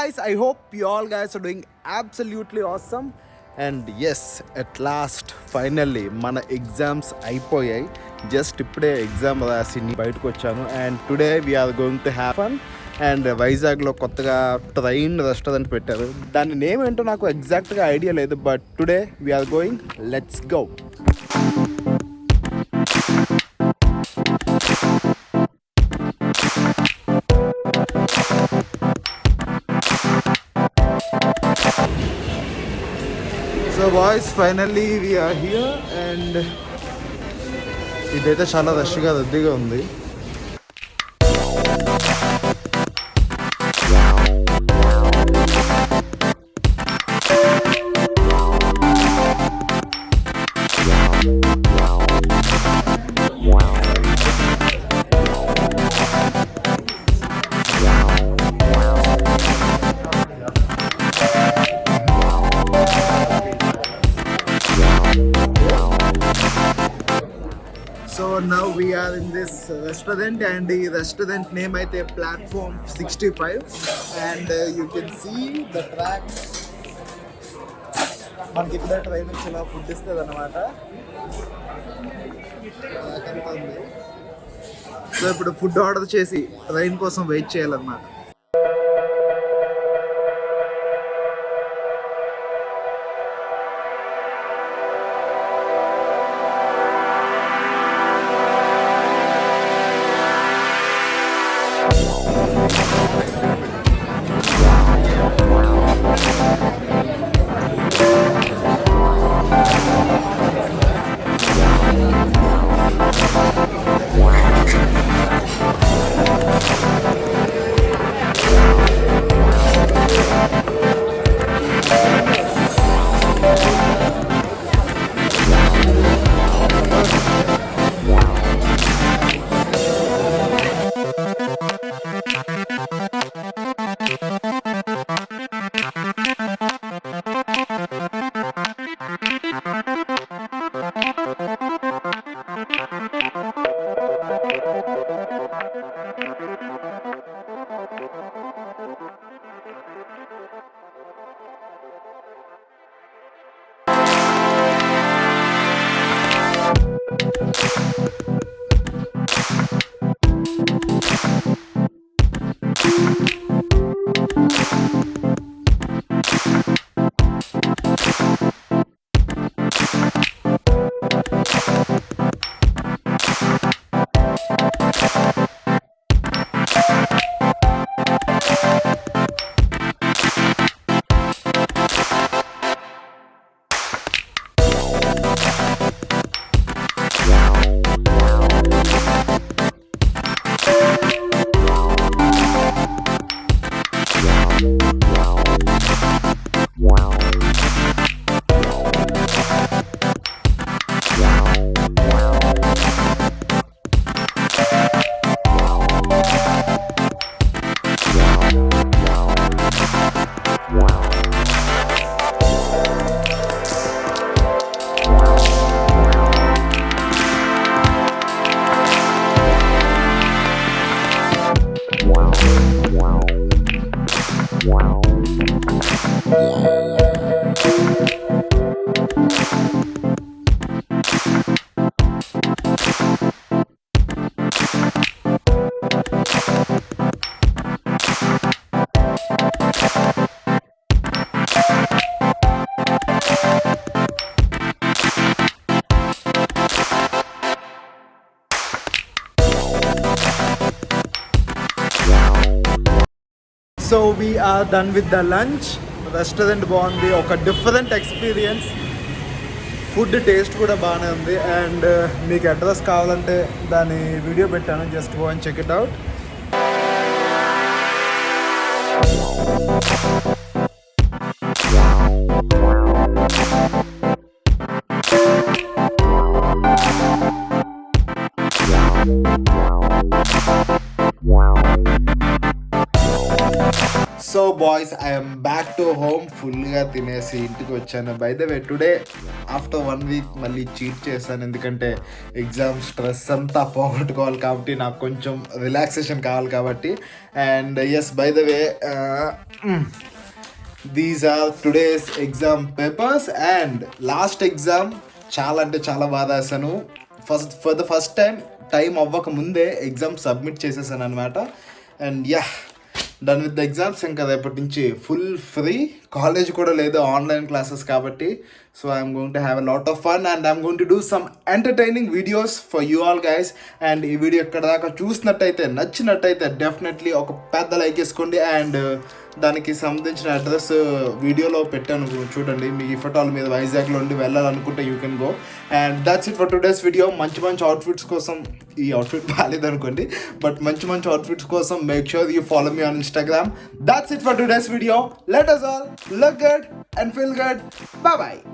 guys, I hope you all guys are doing absolutely awesome. And yes, at last, finally, mana exams అయిపోయాయి. Just ఇప్పుడే exam రాసి బయటకు వచ్చాను. And today we are going to have fun. And వైజాగ్లో కొత్తగా train restaurant పెట్టారు. దాని name ఏంటో నాకు ఎగ్జాక్ట్గా ఐడియా లేదు. But today we are going, let's go. So boys, finally we are here. And ఇదైతే చాలా రద్దీగా ఉంది. So now we are in this restaurant, and the restaurant name aithe Platform-65, and you can see the track. మనకి ఇక్కడ train వచ్చి ఇలా food ఇస్తుంది అన్నమాట. సో ఇప్పుడు ఫుడ్ ఆర్డర్ చేసి ట్రైన్ కోసం వెయిట్ చేయాలన్నమాట. So we are done with the lunch. Restaurant బాగుంది, ఒక డిఫరెంట్ ఎక్స్పీరియన్స్. ఫుడ్ టేస్ట్ కూడా బాగానే ఉంది. అండ్ మీకు అడ్రస్ కావాలంటే దాని వీడియో పెట్టాను, just go and check it out. So boys, I'm back to home. ఫుల్గా తినేసి ఇంటికి వచ్చాను. By the way today after 1 week మళ్ళీ చీట్ చేశాను, ఎందుకంటే ఎగ్జామ్ స్ట్రెస్ అంతా పోగొట్టుకోవాలి కాబట్టి, నాకు కొంచెం రిలాక్సేషన్ కావాలి కాబట్టి. And yes, by the way these are today's exam papers. And last exam చాలా అంటే చాలా బాగా రాశాను. ఫర్ ద ఫస్ట్ టైం అవ్వక ముందే ఎగ్జామ్ సబ్మిట్ చేసేసాను అనమాట. And yeah, done with the exams. ఇంకా రేపటి నుంచి ఫుల్ ఫ్రీ, కాలేజ్ కూడా లేదు, ఆన్లైన్ క్లాసెస్ కాబట్టి. So I'm going to have a lot of fun and I'm going to do some entertaining videos for you all guys. And ఈ video ఎక్కడ దాకా చూసినట్టయితే, నచ్చినట్టయితే డెఫినెట్లీ ఒక పెద్ద లైక్ వేసుకోండి. అండ్ దానికి సంబంధించిన అడ్రస్ వీడియోలో పెట్టాను, చూడండి. మీ ఇఫటాల్ మీద వైజాగ్లో ఉండి వెళ్ళాలనుకుంటే you can go. And that's it for today's video. మంచి మంచి అవుట్ఫిట్స్ కోసం, ఈ అవుట్ఫిట్ బాగాలేదనుకోండి, బట్ మంచి మంచి అవుట్ఫిట్స్ కోసం make sure you follow me on Instagram. That's it for today's video. Let us all look good and feel good. Bye bye.